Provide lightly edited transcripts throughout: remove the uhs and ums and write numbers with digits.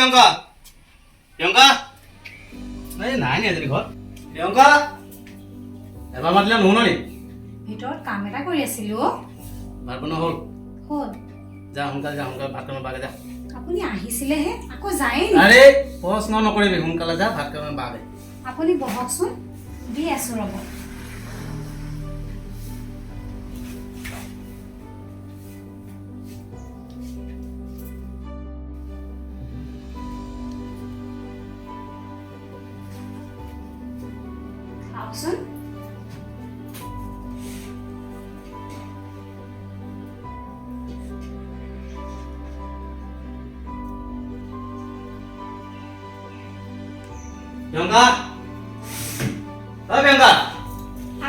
প্ৰিয়ংকা প্ৰিয়ংকা এই নাই নি এজনী ঘৰত প্ৰিয়ংকা এবাৰ মাতিলে নুশুন নি ভিতৰত কাম এটা কৰি আছিলো ভাত বনোৱা হ'ল হ'ল যা সোনকালে ভাত খাব বাগে যা আপুনি আহিছিলেহে আকৌ যায়েই নি আৰে প্ৰশ্ন নকৰিবি সোনকালে যা ভাত খাব বাগে আপুনি বহকচোন দি আছো ৰ'ব খাওকচোন প্ৰিয়ংকা প্ৰিয়ংকা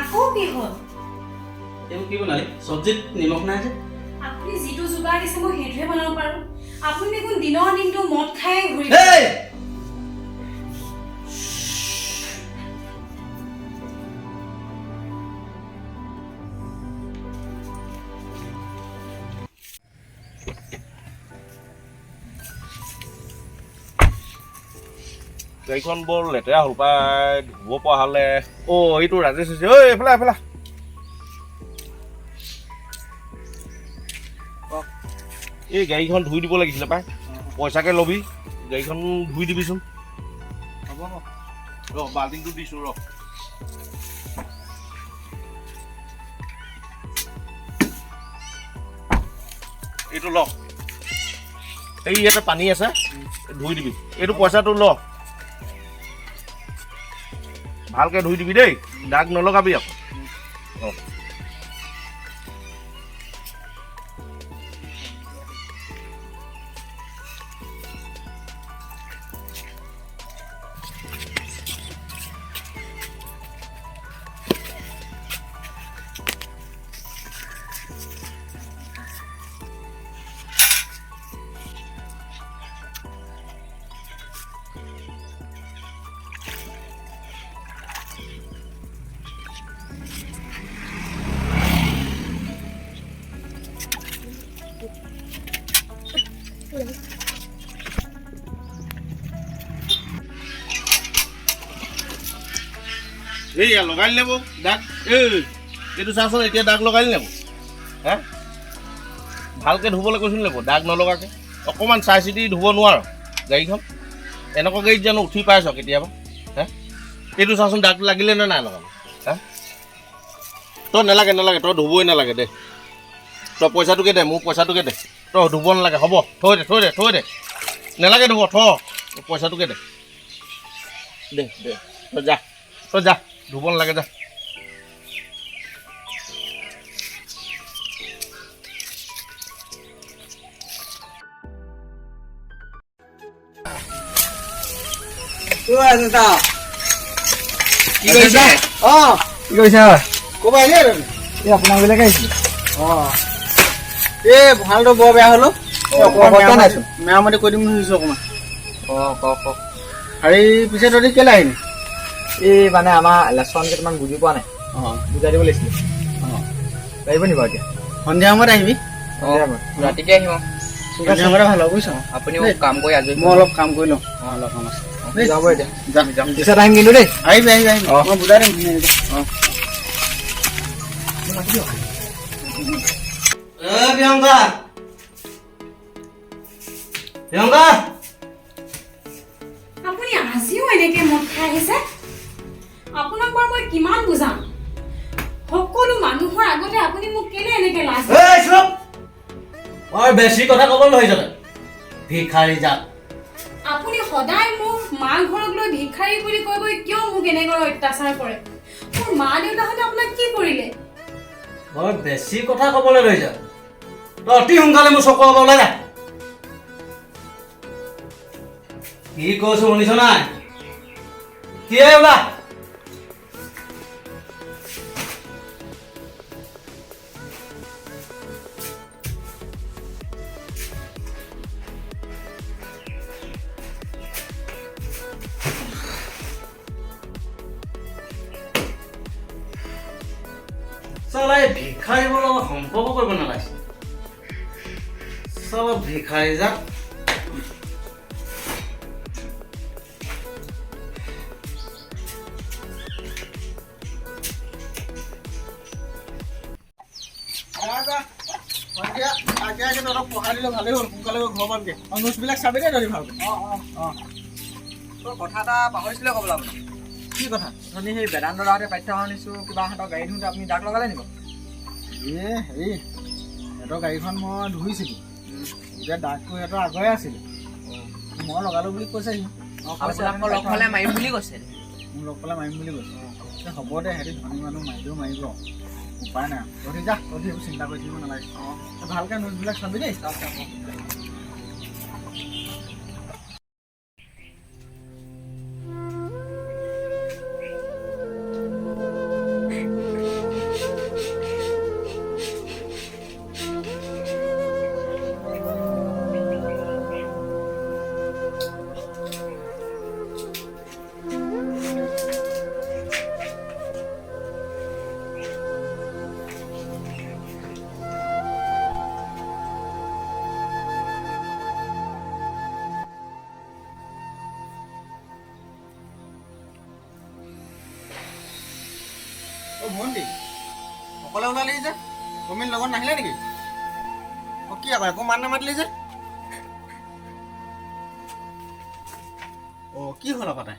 আকৌ কি হ'ল এইবোৰ কি বনালি চব্জিত নিমখ নাই যে আপুনি যিটো যোগাৰ দিছে মই সেইটোহে বনাব পাৰোঁ আপুনি দেখোন দিনৰ দিনটো মদ খাই ঘূৰি গাড়ীখন বৰ লেতেৰা হ'ল পাই ধুব পৰা হ'লে এইটো ৰাজেশ হৈছে ঐ এফালে এফালে এই গাড়ীখন ধুই দিব লাগিছিলে পাই পইচাকে ল'বি গাড়ীখন ধুই দিবিচোন হ'ব ৰ বাল্টিংটো দিছোঁ ৰ এইটো ল এই ইয়াতে পানী আছে ধুই দিবি এইটো পইচাটো ল ভালকে ধুই দিবি দেই দাগ নলগাবি আকৌ এইয়া লগাই নেব দাগ এইটো চাচোন এতিয়া দাগ লগাই নেব হা ভালকৈ ধুবলৈ কৈছোঁ নেব দাগ নলগাকৈ অকণমান চাই চিতি ধুব নোৱাৰ গাড়ীখন এনেকুৱা গাড়ীত জানো উঠি পাইছ কেতিয়াবা হা এইটো চাচোন দাগ লাগিলে নে নাই লগালে হা তই নালাগে তই ধুবই নালাগে দে তই পইচাটোকে দে মোৰ পইচাটোকে দে তই ধুব নালাগে হ'ব থৈ দে নালাগে ধুব পইচাটোকে দে তই যা ধুব নালাগে যা কি কৰিছা ক'বা আহিলে এই আপোনাক বিলাকে আহিছিলে এই ভালটো বৰ বেয়া হ'লো মেৰামতি কৰি দিম বুলি ভাবিছোঁ অকণমান কওক হেৰি পিছে তহঁতি কেলৈ আহিলি এই মানে আমাৰ লেচন কেইটামান বুজি পোৱা নাই বুজাই দিব লাগিছিলে পাৰিব নি বাৰু এতিয়া সন্ধিয়া সময়ত আহিবি ৰাতিকে আহিম সন্ধিয়া সময়তে ভাল হ'ব বুজিছ আপুনি কাম কৰি আজৰি মই অলপ কাম কৰি লওঁ অলপ কাম আছে যাব এতিয়া যাম পিছত আহিম কিন্তু দেই আহিবি মই বুজাই দিম প্ৰিয়ংকা আপুনি আজিও এনেকে মদ খাই আহিছে আপোনাক বাৰু মই কিমান বুজাম সকলো মানুহৰ আগতে আপুনি মোক কেলে এনেকে লাজ মই বেছি কথা ক'ব নহয় জানে ভিখাৰী জাত আপুনি সদায় মোক মা ঘৰক লৈ ভিখাৰী বুলি কৈ কিয় মোক এনেকৈ অত্যাচাৰ কৰে মোৰ মা দেউতাহঁতে আপোনাক কি কৰিলে মই বেছি কথা ক'বলৈ লৈ যা তই অতি সোনকালে মোৰ চকু হ'ব ওলাই যা কি কৈছোঁ শুনিছ নাই কি ওলা চালা এই ভিখাৰীবোৰ লগত সম্পৰ্ক কৰিব নালাগিছিল চালা ভিখাৰী যাক আগতীয়াকৈ তহঁতক পঢ়াই দিলে ভালেই হ'ল, সোনকালে গৈ ঘৰ পামগৈ। আৰু নোটছবিলাক চাবি দেই তহঁতি ভালকৈ। অঁ কথা এটা পাহৰিছিলে ক'বলৈ আপোনাক। কি কথা? আপুনি সেই বেদান্ত দাহঁতে পাঠ্য শুনিছোঁ কিবা সিহঁতৰ গাড়ী ধোঁতে আপুনি দাগ লগালে নিব? হেৰি সিহঁতৰ গাড়ীখন মই ধুইছিলোঁ, এতিয়া দাগটো সিহঁতৰ আগৰে আছিলে, মই লগালোঁ বুলি কৈছে সি। আপোনাক লগ পালে মাৰিম বুলি কৈছে। মোক লগ পালে মাৰিম বুলি কৈছে। হ'ব দে, সিহঁতি ধনী মানুহ মাৰিলেও মাৰিব, উপায় নাই। তহঁতি যা, তহঁতি এইবোৰ চিন্তা কৰি থাকিব নালাগে। ভালকৈ নোটছবিলাক চাবি দেই। ভণ্টি অকলে ওলালি যে, কমিল লগত নাহিলে নেকি? কি আকৌ একো মান নামাতিলি যে? কি হ'ল আকৌ তাই?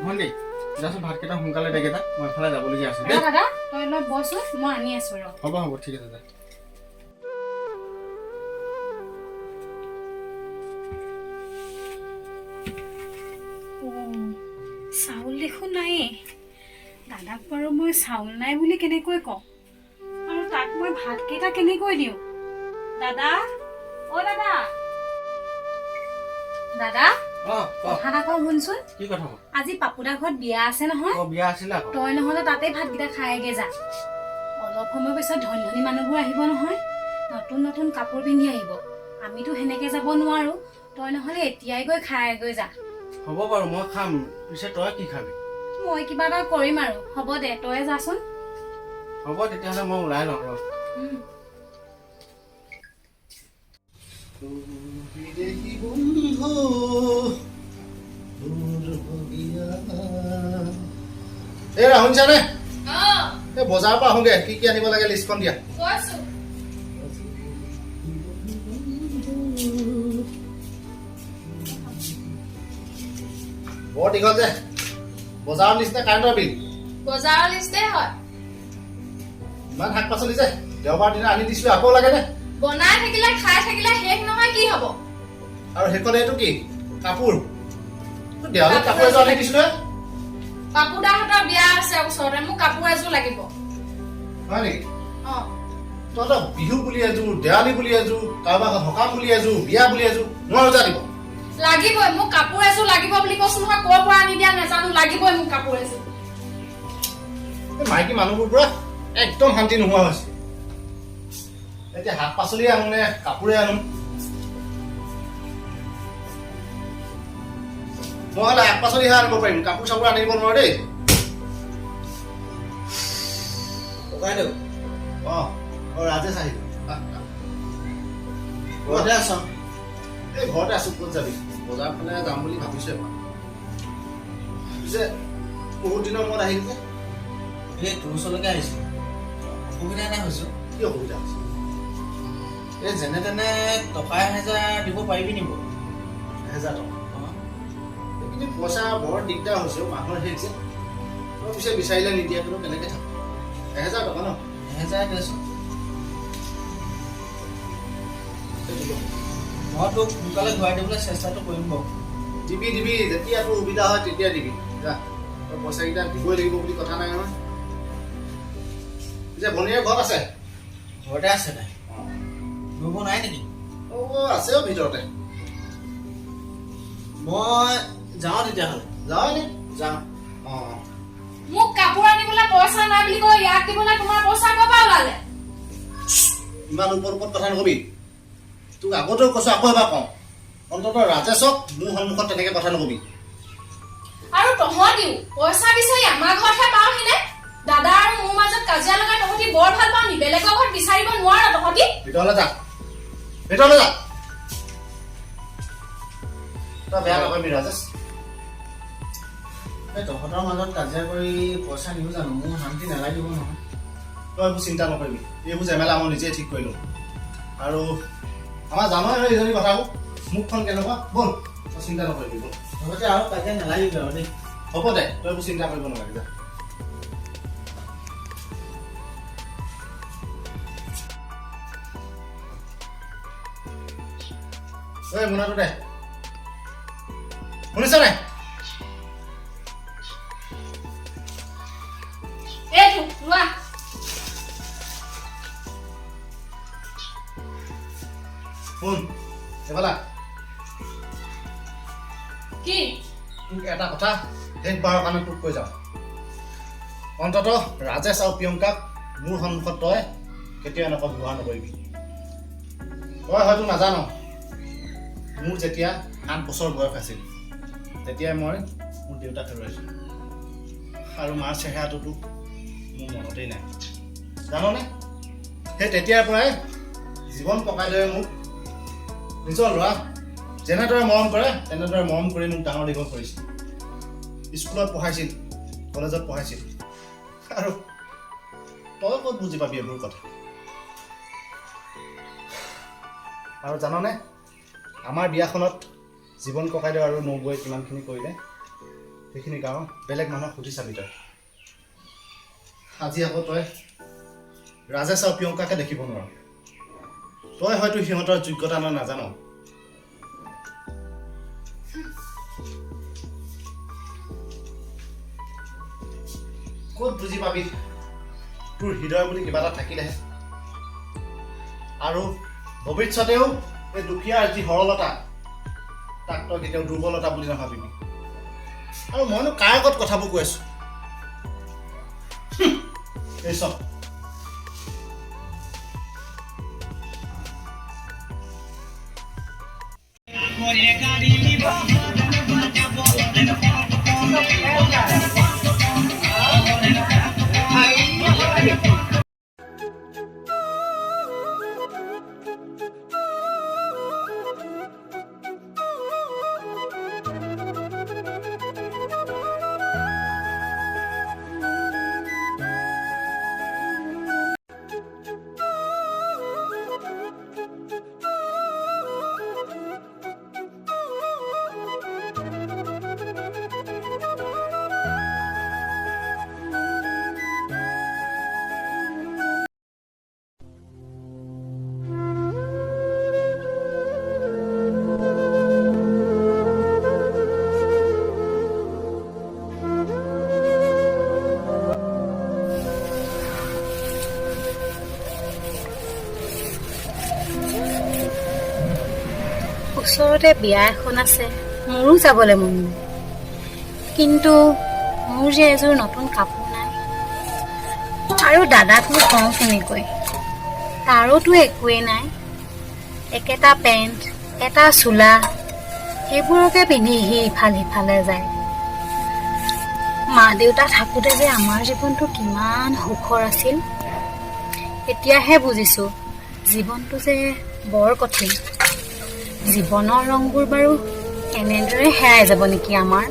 ভণ্টি যাচোন ভাতকেইটা সোনকালে দেগে তা, মই এফালে যাবলগীয়া আছে। দাদা তই অলপ বচোন, মই আনি আছো ৰ। হ'ব ঠিক আছে দা। চাউল দেখোন নাইয়ে। দাদাক বাৰু মই চাউল নাই বুলি কেনেকৈ কওঁ, আৰু তাক মই ভাতকেইটা কেনেকৈ দিওঁ? দাদা, অ' দাদা, দাদা কথা এটা কওঁ শুনচোন। কি কথা? আজি পাপুদা ঘৰত বিয়া আছে নহয়। বিয়া আছিলে আকৌ। তই নহ'লে তাতে ভাতকেইটা খাইগে যা। অলপ সময় পিছত ধনী ধনী মানুহবোৰ আহিব নহয়, নতুন নতুন কাপোৰ পিন্ধি আহিব। আমিতো সেনেকে যাব নোৱাৰো, তই নহ'লে এতিয়াই গৈ খাইগৈ যা। হ'ব বাৰু মই খাম, পিছে তই কি খাবি? মই কিবা এটা কৰিম আৰু। হ'ব দে, তই যাচোন। হ'ব তেতিয়াহ'লে মই ওলাই লওঁ ৰ। এই শুনিছানে? এই বজাৰৰ পৰা আহোগে, কি কি আনিব লাগে লিষ্টখন দিয়া। বৰ দীঘল যে, বজাৰৰ লিষ্ট নে কাৰেণ্টৰ বিল? বজাৰৰ লিষ্টে হয়। ইমান শাক পাচলি যে দেওবাৰ দিনা আনি দিছিলো, আকৌ লাগে নে? বনাই থাকিলে খাই থাকিলে শেষ নহয়, কি হব? আৰু সেইখন এইটো কি কাপোৰ? দেৱালীত কাপোৰ এযোৰ আনি দিছিলো। পাপুদাহঁতৰ বিয়া আছে ওচৰতে, মোক কাপোৰ এযোৰ লাগিব। হয় নেকি? অ তহঁতৰ বিহু বুলি এযোৰ, দেৱালী বুলি এযোৰ, কাৰোবাৰ সকাম বুলি এযোৰ, বিয়া বুলি এযোৰ, নোৱাৰো জানিব লাগিবই। মোক কাপোৰ এযোৰ লাগিব বুলি কৈছো নহয়, ক'ৰ পৰা আনি দিয়া নাজানো, লাগিবই মোক কাপোৰ এযোৰ। মাইকী মানুহবোৰ পৰা একদম শান্তি নোহোৱা হৈছে। এতিয়া শাক পাচলি আনো নে কাপোৰে আনো? মই হ'লে শাক পাচলিহে আনিব পাৰিম, কাপোৰ চাপোৰ আনিব নোৱাৰো দেই। ককাইদেউ অঁ ৰাজেশ আহিব ঘৰতে আছ এই ঘৰতে আছো ক'ত যাবি বজাৰ ফালে যাম বুলি ভাবিছোঁ এবাৰ পিছে বহুত দিনৰ মূৰত আহিল যে এই তোৰ ওচৰলৈকে আহিছোঁ অসুবিধা নাই হৈছোঁ কি অসুবিধা হৈছে এই যেনে তেনে টকা 1000 দিব পাৰিবি নিব 1000 টকা এইখিনি পইচা বৰ দিগদাৰ হৈছে মানুহৰ শেষ যে তই পিছে বিচাৰিলে নিদিয়াকৈ কেনেকৈ থাক 1000 টকা ন 1000 দেচোন মই তোক সোনকালে ঘূৰাই দিবলৈ চেষ্টাটো কৰিম বাৰু দিবি যেতিয়া তোৰ সুবিধা হয় তেতিয়া দিবি যা তই পইচাকেইটা দিবই লাগিব বুলি কথা নাই নহয় পিছে ভনীয়ে ঘৰত আছে ঘৰতে আছে নাই নব নাই নেকি আছেও ভিতৰতে মই যাওঁ তেতিয়াহ'লে যাওঁ নে যাওঁ অঁ মোক কাপোৰ আনিবলৈ পইচা নাই বুলি কৈ ইয়াক দিবলৈ তোমাৰ পইচা ক'ৰ পৰা ওলালে ইমান ওপৰত কথা নকবি তোক আগতেও কৈছোঁ আকৌ এবাৰ কওঁ অন্ততঃ ৰাজেশক মোৰ সন্মুখত তেনেকৈ কথা নকবি আৰু তহঁতিও পইচা বিচাৰি আমাৰ ঘৰতহে পাওঁহিনে দাদা আৰু মোৰ মাজত কাজিয়া লগাই তহঁতি বৰ ভাল পাওঁ নি বেলেগৰ ঘৰত বিচাৰিব নোৱাৰ তহঁতি ভিতৰলৈ যা তই বেয়া নকবি ৰাজেশ এই তহঁতৰ মাজত কাজিয়া কৰি পইচা নিও জানো মোৰ শান্তি নালাগিব নহয় তই এইবোৰ চিন্তা নকৰিবি এইবোৰ জেমেলা মই নিজে ঠিক কৰিলোঁ আৰু আমাৰ জানই হয় এইজনী কথাবোৰ মুখখন কেনেকুৱা ব'ল তই চিন্তা নকৰিবি ব'ল হ'ব দে আৰু কাজিয়া নালাগিব আৰু দেই হ'ব দে তই এইবোৰ চিন্তা কৰিব নালাগে যা ঐ মোনাটো দে শুনিছ নাই এইটো লোৱা শুন এবালা কি তোক এটা কথা শেষবাৰৰ কাৰণে তোক কৈ যাওঁ অন্ততঃ ৰাজেশ আৰু প্ৰিয়ংকাক মোৰ সন্মুখত তই কেতিয়াও এনেকুৱা ব্যৱহাৰ নকৰিবি তই হয়তো নাজান মোৰ যেতিয়া 8 বছৰ বয়স আছিল তেতিয়াই মই মোৰ দেউতাক হেৰুৱাইছিলোঁ আৰু মাৰ চেহেৰাটোতো মোৰ মনতেই নাই জাননে সেই তেতিয়াৰ পৰাই জীৱন ককাইদেৱে মোক নিজৰ ল'ৰা যেনেদৰে মৰম কৰে তেনেদৰে মৰম কৰি মোক ডাঙৰ দীঘল কৰিছিল স্কুলত পঢ়াইছিল কলেজত পঢ়াইছিল আৰু তই ক'ত বুজি পাবি এইবোৰ কথা আৰু জাননে আমাৰ বিয়াখনত জীৱন ককাইদেউ আৰু নবৌৱে কিমানখিনি কৰিলে সেইখিনি গাঁৱৰ বেলেগ মানুহক সুধি চাবি তই আজি আকৌ তই ৰাজেশ আৰু প্ৰিয়ংকাকে দেখিব নোৱাৰ তই হয়তো সিহঁতৰ যোগ্যতা মই নাজানো ক'ত বুজি পাবি তোৰ হৃদয় বুলি কিবা এটা থাকিলেহে আৰু ভৱিষ্যতেও এই দুখীয়াৰ যি সৰলতা তাক তই কেতিয়াও দুৰ্বলতা বুলি নাভাবিবি আৰু মইনো কাৰ আগত কথাবোৰ কৈ আছো এই চব ওচৰতে বিয়া এখন আছে মোৰো যাবলৈ মন কিন্তু মোৰ যে এযোৰ নতুন কাপোৰ নাই আৰু দাদাকো কওঁ কেনেকৈ তাৰোতো একোৱেই নাই একেটা পেণ্ট এটা চোলা সেইবোৰকে পিন্ধি সি ইফাল সিফালে যায় মা দেউতা থাকোঁতে যে আমাৰ জীৱনটো কিমান সুখৰ আছিল এতিয়াহে বুজিছোঁ জীৱনটো যে বৰ কঠিন। জীৱনৰ ৰংবোৰ বাৰু এনেদৰে হেৰাই যাব নেকি আমাৰ?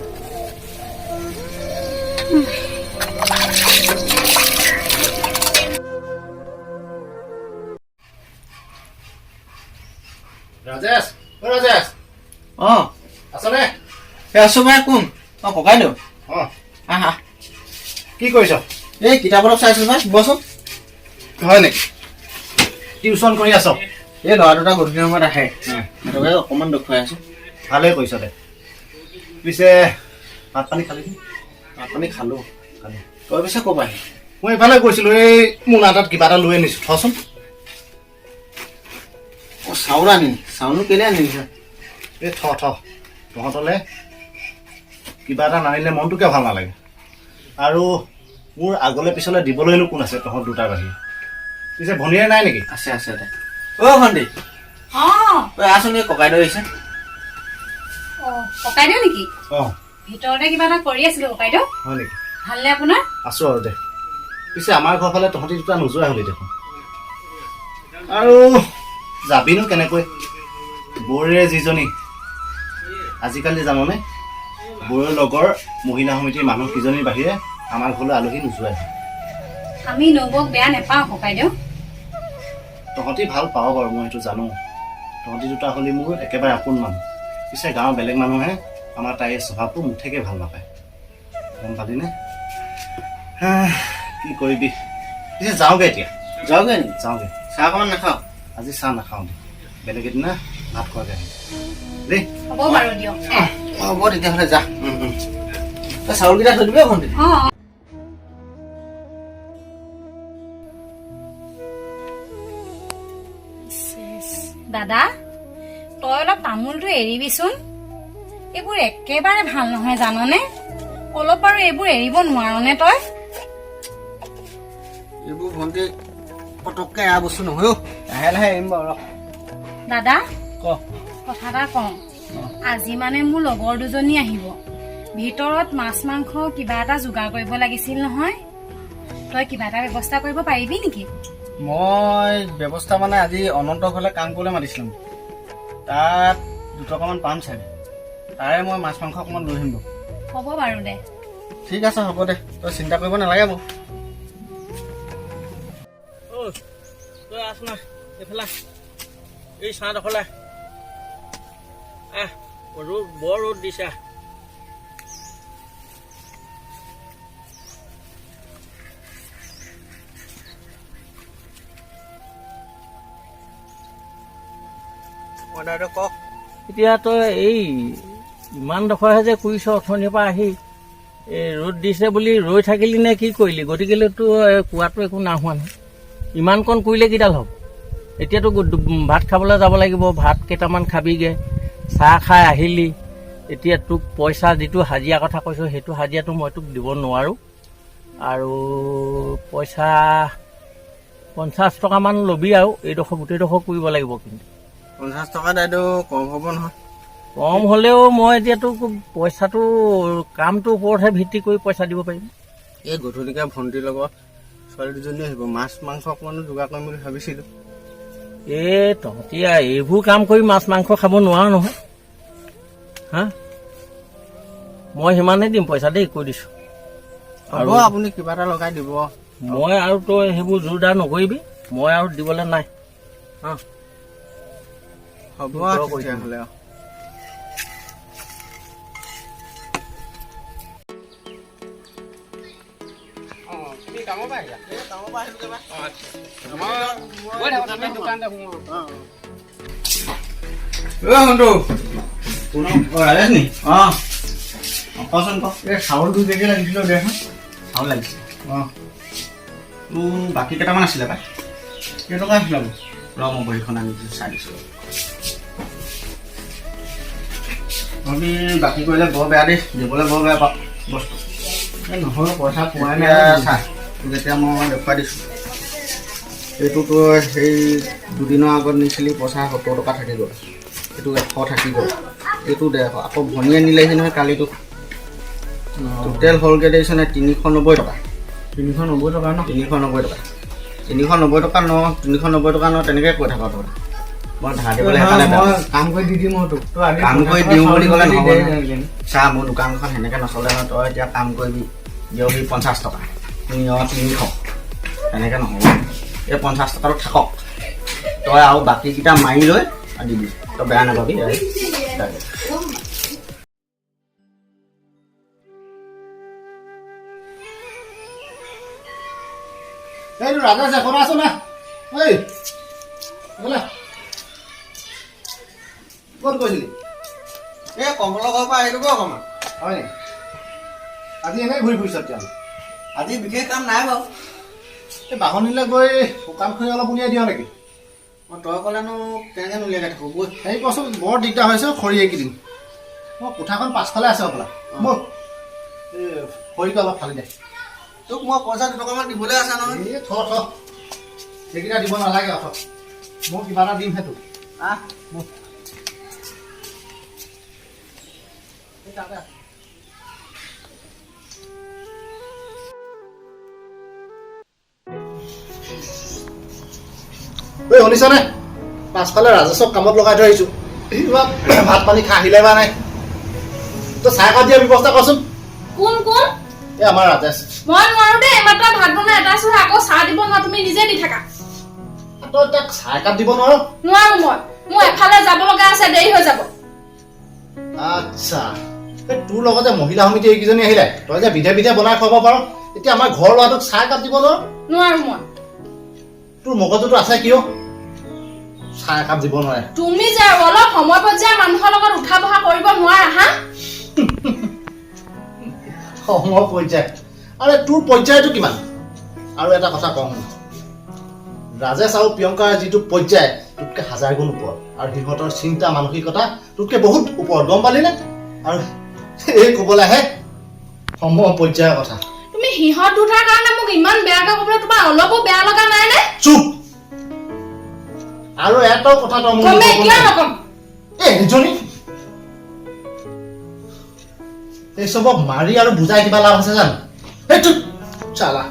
ৰাজেশ, ৰাজেশ অঁ আছনে? এই আছোঁ ভাই, কোন? অঁ ককাইদেউ। অঁ আহা, কি কৰিছ? এই কিতাপ অলপ চাইছিলোঁ ভাই, বচোন। হয় নেকি? টিউশ্যন কৰি আছ? এই ল'ৰা দুটা গধূলি সময়ত আহে, সিহঁতকে অকণমান দেখুৱাই আছোঁ। ভালেই কৰিছ দে। পিছে ভাত পানী খালি? ভাত পানী খালোঁ। খালি। তই পিছে ক'ৰ পৰা আহিলি? মই এইফালে গৈছিলোঁ, এই মোনা এটাত কিবা এটা লৈ আনিছোঁ, থচোন। অঁ চাউল আনি, চাউলনো কেলৈ আনিলি? এই থ তহঁতলৈ কিবা এটা নানিলে মনটোকে ভাল নালাগে। আৰু মোৰ আগলৈ পিছলৈ দিবলৈনো কোন আছে তহঁত দুটাৰ বাহিৰে? পিছে ভনীয়ে নাই নেকি? আছে আছে দে। অ' ভণ্টি, অঁ তই আছোন, এই ককাইদেউ আহিছে। ককাইদেউ নেকি? অঁ ভিতৰতে কিবা এটা কৰি আছিলোঁ ককাইদেউ। হয় নেকি? ভালনে আপোনাৰ? আছোঁ আৰু দে। পিছে আমাৰ ঘৰ ফালে তহঁতি দুটা নোযোৱা হ'লি দেখোন। আৰু যাবিনো কেনেকৈ? বৌৰে যিজনী আজিকালি জাননে, বৌৰ লগৰ মহিলা সমিতিৰ মানুহ কেইজনীৰ বাহিৰে আমাৰ ঘৰলৈ আলহী নোযোৱাই। আমি নবৌক বেয়া নেপাওঁ ককাইদেউ। তহঁতি ভাল পাওঁ বাৰু, মই সেইটো জানো। তহঁতি দুটা হ'লি মোৰ একেবাৰে আপোন মানুহ। পিছে গাঁৱৰ বেলেগ মানুহে আমাৰ তাইৰ স্বভাৱটো মুঠেকে ভাল নাপায়, গম পালিনে? কি কৰিবি? পিছে যাওঁগৈ এতিয়া। যাওঁগৈ নেকি? যাওঁগৈ। চাহ অকণমান নাখাওঁ? আজি চাহ নাখাওঁ দে, বেলেগ এদিনা ভাত খোৱাকৈ আহিম দেই। হ'ব বাৰু দিয়ক। অঁ হ'ব তেতিয়াহ'লে যা। তই চাউলকেইটা থৈ দিবি ভণ্টি। অঁ দাদা, তই অলপ তামোলটো এৰিবিচোন। এইবোৰ একেবাৰে ভাল নহয় জাননে? অলপ বাৰু এইবোৰ এৰিব নোৱাৰনে তই? এইবোৰ ভণ্টি পটককৈ এৰা বস্তু নহয়, লাহে লাহে এৰিম বাৰু। দাদা ক কথা এটা কওঁ, আজি মানে মোৰ লগৰ দুজনী আহিব। ভিতৰত মাছ মাংস কিবা এটা যোগাৰ কৰিব লাগিছিল নহয়। তই কিবা এটা ব্যৱস্থা কৰিব পাৰিবি নেকি? মই ব্যৱস্থা মানে আজি অনন্ত ঘৰলৈ কাম কৰিবলৈ মাতিছিলোঁ, তাত 2 টকামান পাম চাগে। তাৰে মই মাছ মাংস অকণমান লৈ আহিম বাৰু। হ'ব বাৰু দে। ঠিক আছে হ'ব দে, তই চিন্তা কৰিব নালাগে বাৰু। তই আছ না এইফালে, এই চাহডোখৰলৈ আহ। ৰ'দ বৰ ৰ'দ দিছা। অৰ্ডাৰটো কওক। এতিয়া তই এই ইমান ডোখৰহে যে কৰিছ অথনিৰ পৰা আহি, এই ৰ'দ দিছে বুলি ৰৈ থাকিলি নে কি কৰিলি? গতিকেলৈতো কোৱাটো একো না হোৱা নহয়। ইমানকণ কৰিলে কিডাল হ'ব? এতিয়াতো ভাত খাবলৈ যাব লাগিব, ভাত কেইটামান খাবিগৈ। চাহ খাই আহিলি, এতিয়া তোক পইচা যিটো হাজিৰা কথা কৈছোঁ সেইটো হাজিৰাটো মই তোক দিব নোৱাৰোঁ। আৰু পইচা 50 টকামান ল'বি আৰু এইডোখৰ গোটেইডোখৰ কৰিব লাগিব। কিন্তু 50 টকা দাইদেউ কম হ'ব নহয়? কম হ'লেও মই এতিয়া তোক পইচাটো কামটোৰ ওপৰতহে ভিত্তি কৰি পইচা দিব পাৰিম। এই গধূলিকৈ ভণ্টিৰ লগত ছোৱালী দুজনী আহিব, মাছ মাংস অকণমানো যোগাৰ কৰিম বুলি ভাবিছিলোঁ। তহঁতি এইবোৰ কাম কৰি মাছ মাংস খাব নোৱাৰ নহয়। হা, মই সিমানেই দিম পইচা দেই, কৈ দিছোঁ। হ'ব আপুনি কিবা এটা লগাই দিব। মই আৰু তই সেইবোৰ জোৰদাৰ নকৰিবি, মই আৰু দিবলৈ নাই। হ'ব তেতিয়াহ'লে। কচোন ক, এই চাউল 2 কেজি লাগিছিল দেচোন। চাউল লাগিছিল? অঁ বাকী কেইটামান আছিলে পাই। কেইটকা আছিলে? ৰ মই বহীখন আনি চাই দিছোঁ। আমি বাকী কৰিলে বৰ বেয়া দেই, দিবলৈ বৰ বেয়া পাওঁ বস্তু। এই নহয় পইচা পোৱাই নাই। চা যেতিয়া মই দেখুৱাই দিছোঁ, এইটো তই সেই 2 দিনৰ আগত নিছিলি পইচা 70 টকা থাকি গ'ল, এইটো 100 থাকি গ'ল, এইটো 150। আকৌ ভনীয়ে নিলেহি নহয় কালিটো, টোটেল হ'লগৈ দেখিছনে 390 টকা। 390 টকা ন? 390 টকা। 390 টকা ন 390 টকা ন তেনেকৈ কৈ থাক তই মই ধাৰ দিবলৈ সেইকাৰণে মই কাম কৰি দি দিম মই তোক তই আজি কাম কৰি দিওঁ বুলি ক'লে নহ'ব দে, নহয়। দে, দে। চা মোৰ দোকানখন সেনেকৈ নচলে নহয় তই এতিয়া কাম কৰিবি দিয়হি 50 টকা 300 তেনেকৈ নহ'ব এই 50 টকাটো থাকক তই আৰু বাকীকেইটা মাৰি লৈ দিবি তই বেয়া নাপাবি এইটো ৰাজেশ এখন আছো না ঐ বোলে ক'ত গৈছিলি এই কমলৰ ঘৰৰ পৰা আহিলোঁ অকণমান হয় নেকি আজি এনেই ঘূৰি ফুৰিছ তেতিয়া আজি বিশেষ কাম নাই বাৰু এই বাহনীলৈ গৈ শুকানখনি অলপ উলিয়াই দিয় নেকি মই তই ক'লেনো কেনেকৈ নুলিয়াকৈ থাকোঁ গৈ হেৰি কচোন বৰ দিগদাৰ হৈছে খৰি এইকেইদিন মই কোঠাখন পাছফালে আছে হ'বলা মোৰ এই খৰিটো অলপ ফালি দে তোক মই পইচা 2 টকামান দিবলৈ আছে নহয় এই থ সেইকেইটা দিব নালাগে অথ মই কিবা এটা দিম সেইটো ঐ শুনিছনে পাছফালে ৰাজেশক কামত লগাই থৈ আহিছো ভাত পানী খাই আহিলে বা নাই তই চাহ একাপ দিয়া ব্যৱস্থা কৰচোন কোন কোন এই আমাৰ ৰাজেশ মই নোৱাৰো দেই এইমাত্ৰ ভাত বনাই এটা চোৱা আকৌ চাহ দিব নোৱাৰো তুমি নিজে দি থাকা তই তাক চাহ একাপ দিব নোৱাৰ নোৱাৰো মই মোৰ এফালে যাব লগা আছে দেৰি হৈ যাব আচ্ছা এই তোৰ লগত যে মহিলা সমিতি এইকেইজনী আহিলে তই যে বিধে বিধে বনাই খুৱাব পাৰ এতিয়া আমাৰ ঘৰ ল'ৰাটোক চাহ একাপ দিব নোৱাৰ নোৱাৰো মই তোৰ মগজুটো আছে কিয় চাহ একাপ দিব নোৱাৰে তুমি যে অলপ সময় পৰ্যায়ৰ মানুহৰ লগত উঠা বহা কৰিব নোৱাৰা হা সময় পৰ্যায় আৰে তোৰ পৰ্যায়টো কিমান আৰু এটা কথা কওঁ ৰাজেশ আৰু প্ৰিয়ংকাৰ যিটো পৰ্যায় তোতকে 1000 গুণ ওপৰত আৰু সিহঁতৰ চিন্তা মানসিকতা তোতকে বহুত ওপৰত গম পালি নে আৰু এই ক'বলৈ আহে সময় পৰ্যায়ৰ কথা তুমি সিহঁত দুটাৰ কাৰণে মোক ইমান বেয়াকৈ ক'বলৈ তোমাৰ অলপো বেয়া লগা নাই নে চুপ আৰু এটাও কথা তই মোক কমে কিয় নকম এই এজনী এই চবক মাৰি আৰু বুজাই কিবা লাভ আছে জানো এই চুপ চালা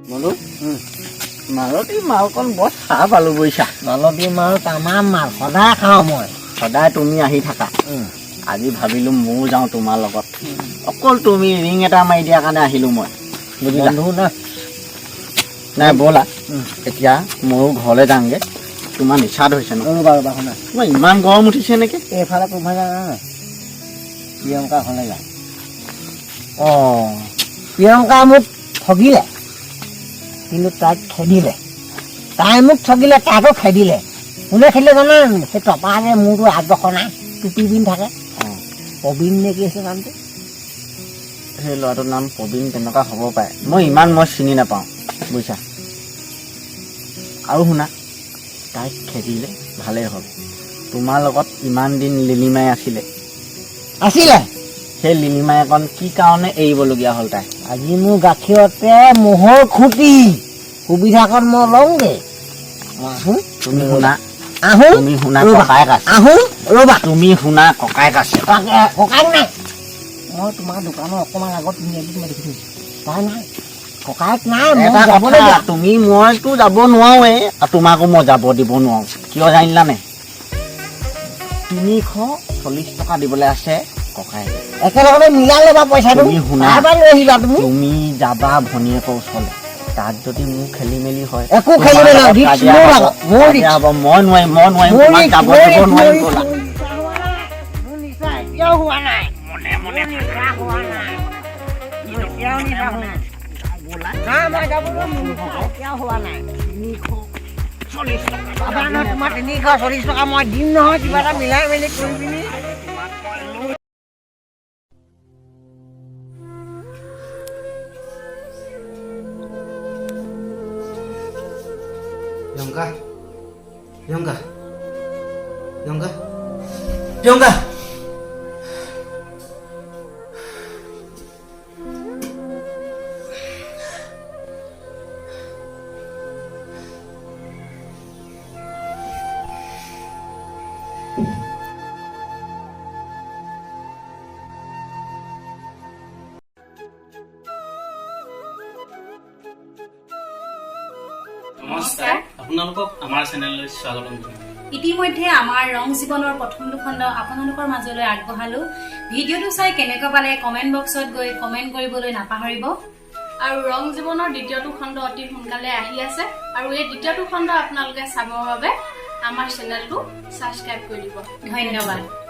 বোলো মালতী মালকণ বৰ চাহ পালোঁ বুজিছা মালতী মাল তামাম মাল সদায় খাওঁ মই সদায় তুমি আহি থাকা আজি ভাবিলোঁ ময়ো যাওঁ তোমাৰ লগত অকল তুমি ৰিং এটা মাৰি দিয়াৰ কাৰণে আহিলোঁ মই বুজিলা বন্ধু না নাই ব'লা এতিয়া ময়ো ঘৰলৈ যাওঁগৈ তোমাৰ নিচা ধৰিছে ন ৰ'বা শুনা তোমাৰ ইমান গৰম উঠিছে নেকি এইফালে কোনফালে জানা প্ৰিয়ংকা ঘৰলৈ যা অঁ প্ৰিয়ংকা মোক ঠগিলে কিন্তু তাইক খেদিলে তাই মোক ঠগিলে তাইকো খেদিলে কোনে খেদিলে জানা সেই টপা যে মোৰতো আগবখ নাই টুপি পিন্ধি থাকে অঁ প্ৰবীণ নে কি আছে নামটো সেই ল'ৰাটোৰ নাম প্ৰবীণ তেনেকুৱা হ'ব পাৰে মই চিনি নাপাওঁ বুজিছা আৰু শুনা তাইক খেদিলে ভালেই হ'ল তোমাৰ লগত ইমান দিন লিলিমাই আছিলে সেই লিলিমাই অকণ কি কাৰণে এৰিবলগীয়া হ'ল তাই আজি মোৰ গাখীৰতে মহৰ খুটি সুবিধাকণ মই লওঁগে তুমি শুনা আহোঁ তুমি শুনা ৰ'বা। ককায়েক আছে আহোঁ ৰ'বা তুমি শুনা ককায়েক আছে ককাইক নাই মই তোমাৰ দোকানৰ অকণমান আগত তিনিআলি মই দেখিছোঁ তাই নাই ককাইক নাই মই এটা যাবলৈ কথা দিয়া তুমি মইতো যাব নোৱাৰোৱেই আৰু তোমাকো মই যাব দিব নোৱাৰো কিয় জানিলানে 340 টকা দিবলৈ আছে ককায়েক একেলগতে মিলাই ল'বা পইচাটো তুমি শুনা। তাৰপৰা লৈ আহিবা তুমি তুমি যাবা ভনীয়েকৰ ওচৰলৈ তাত যদি মোৰ খেলি মেলি হয় একো খেলি মেলি নহয়, ৰিস্ক কাজিয়া মোৰ হ'ব, ভাগৰ, মোৰ কাজিয়া হ'ব, মই নোৱাৰিম মোৰ তোমাক ৰিস্ক, যাব মোৰ দিব ৰিস্ক, নোৱাৰিম মোৰ ব'লা। এতিয়াও হোৱা নাই মোৰ নিচা হোৱা নাই এতিয়াও নিচা হোৱা নাই নাই মই যাবলৈ মোৰ নিচা এতিয়াও হোৱা নাই 340 টকা পাবা নহয় তোমাৰ 340 টকা মই দিম নহয় কিবা এটা মিলাই মেলি কৰি পিনি প্ৰিয়ংকা প্ৰিয়ংকা প্ৰিয়ংকা প্ৰিয়ংকা নমস্কাৰ আপোনালোকক আমাৰ চেনেললৈ স্বাগতম জনাইছোঁ ইতিমধ্যে আমাৰ ৰং জীৱনৰ প্ৰথমটো খণ্ড আপোনালোকৰ মাজলৈ আগবঢ়ালো ভিডিঅ'টো চাই কেনেকুৱা পালে কমেণ্ট বক্সত গৈ কমেণ্ট কৰিবলৈ নাপাহৰিব আৰু ৰং জীৱনৰ দ্বিতীয়টো খণ্ড অতি সোনকালে আহি আছে আৰু এই দ্বিতীয়টো খণ্ড আপোনালোকে চাবৰ বাবে আমাৰ চেনেলটো ছাবস্ক্ৰাইব কৰি দিব ধন্যবাদ